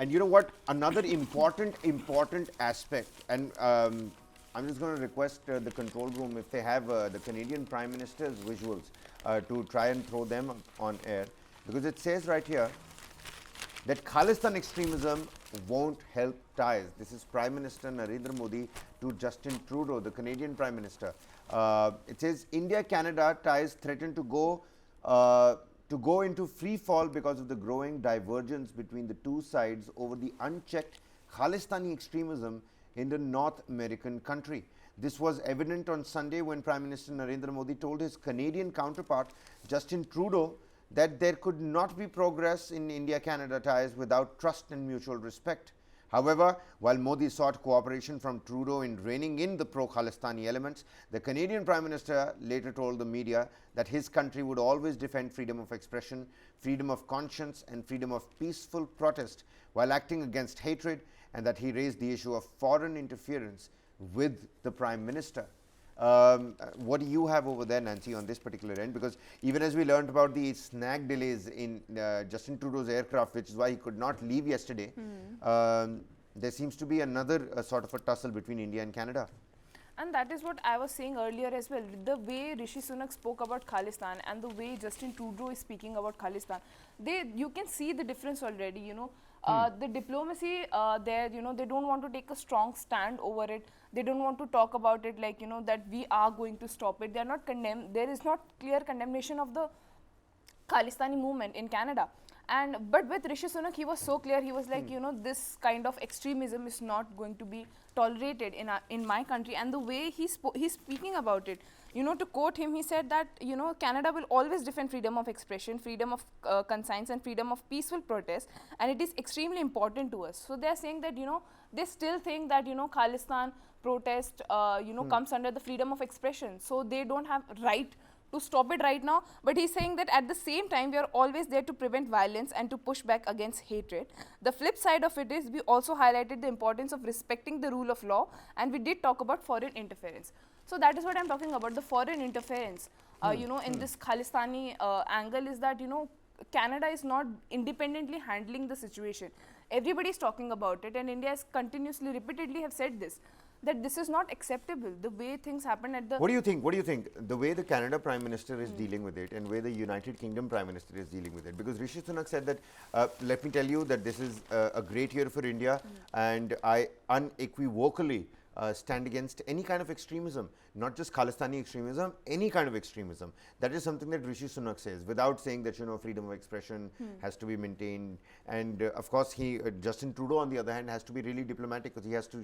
And you know what? Another important aspect, and I'm just going to request the control room if they have the Canadian Prime Minister's visuals to try and throw them on air, because it says right here that Khalistan extremism won't help ties. This is Prime Minister Narendra Modi to Justin Trudeau, the Canadian Prime Minister. It says India-Canada ties threaten to go into free fall because of the growing divergence between the two sides over the unchecked Khalistani extremism in the North American country. This was evident on Sunday when Prime Minister Narendra Modi told his Canadian counterpart Justin Trudeau that there could not be progress in India-Canada ties without trust and mutual respect. However, while Modi sought cooperation from Trudeau in reining in the pro-Khalistani elements, the Canadian Prime Minister later told the media that his country would always defend freedom of expression, freedom of conscience and freedom of peaceful protest while acting against hatred, and that he raised the issue of foreign interference with the Prime Minister. What do you have over there, Nancy, on this particular end? Because even as we learned about the snag delays in Justin Trudeau's aircraft, which is why he could not leave yesterday, there seems to be another sort of a tussle between India and Canada. And that is what I was saying earlier as well. The way Rishi Sunak spoke about Khalistan and the way Justin Trudeau is speaking about Khalistan, you can see the difference already, you know. The diplomacy there, you know, they don't want to take a strong stand over it. They don't want to talk about it like, you know, that we are going to stop it. They are not condemned. There is not clear condemnation of the Khalistani movement in Canada. But with Rishi Sunak, he was so clear. He was like, you know, this kind of extremism is not going to be tolerated in my country. And the way he's speaking about it, you know, to quote him, he said that, you know, Canada will always defend freedom of expression, freedom of conscience and freedom of peaceful protest, and it is extremely important to us. So they are saying that, you know, they still think that, you know, Khalistan protest, you know, comes under the freedom of expression. So they don't have right to stop it right now, but he's saying that at the same time we are always there to prevent violence and to push back against hatred. The flip side of it is we also highlighted the importance of respecting the rule of law, and we did talk about foreign interference. So that is what I'm talking about, the foreign interference. You know, in this Khalistani angle is that, you know, Canada is not independently handling the situation. Everybody is talking about it, and India has continuously, repeatedly have said this, that this is not acceptable, the way things happen at the... What do you think? What do you think? The way the Canada Prime Minister is dealing with it and where the United Kingdom Prime Minister is dealing with it. Because Rishi Sunak said that, let me tell you that this is a great year for India, and I unequivocally stand against any kind of extremism, not just Khalistani extremism, any kind of extremism. That is something that Rishi Sunak says, without saying that, you know, freedom of expression has to be maintained. And of course, Justin Trudeau, on the other hand, has to be really diplomatic, because he has to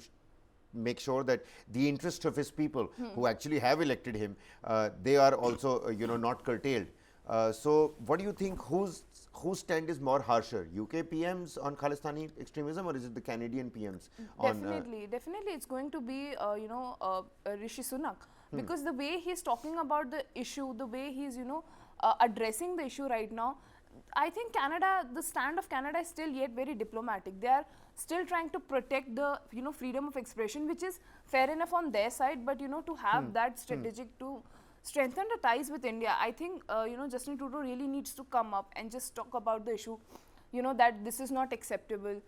make sure that the interests of his people who actually have elected him, they are also, you know, not curtailed. So what do you think, whose stand is more harsher, UK PMs on Khalistani extremism, or is it the Canadian PMs? Definitely it's going to be, you know, Rishi Sunak, because the way he's talking about the issue, the way he's, you know, addressing the issue right now, I think Canada, the stand of Canada is still yet very diplomatic. They are still trying to protect the, you know, freedom of expression, which is fair enough on their side, but, you know, to have that strategic to strengthen the ties with India, I think, you know, Justin Trudeau really needs to come up and just talk about the issue, you know, that this is not acceptable.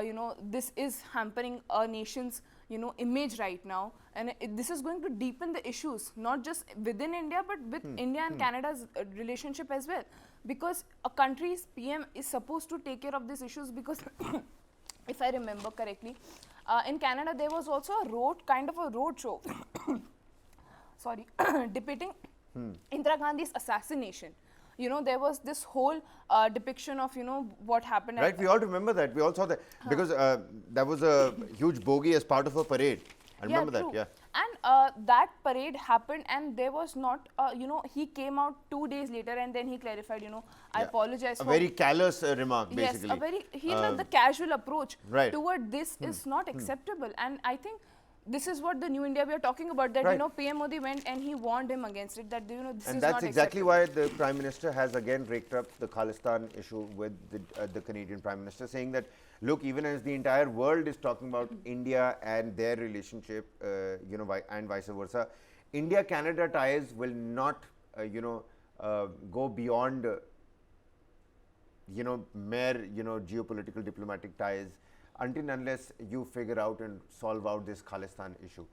You know, this is hampering a nation's, you know, image right now, and this is going to deepen the issues, not just within India, but with India and Canada's relationship as well, because a country's PM is supposed to take care of these issues, because if I remember correctly, in Canada there was also a kind of a road show sorry, depicting Indira Gandhi's assassination. You know, there was this whole depiction of, you know, what happened. Right, we all remember that. We all saw that. Because there was a huge bogey as part of a parade. I remember that, yeah. And that parade happened, and there was not, you know, he came out 2 days later, and then he clarified, you know, I apologize a for... very callous remark, basically. Yes, he had the casual approach toward this is not acceptable. And I think this is what the new India we are talking about, that, you know, PM Modi went and he warned him against it, that, you know, this is not acceptable. And that's exactly why the Prime Minister has again raked up the Khalistan issue with the Canadian Prime Minister, saying that, look, even as the entire world is talking about India and their relationship, you know, and vice versa, India-Canada ties will not, you know, go beyond mere, geopolitical diplomatic ties, until and unless you figure out and solve out this Khalistan issue.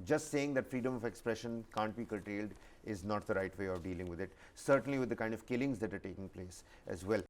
Just saying that freedom of expression can't be curtailed is not the right way of dealing with it, certainly with the kind of killings that are taking place as well.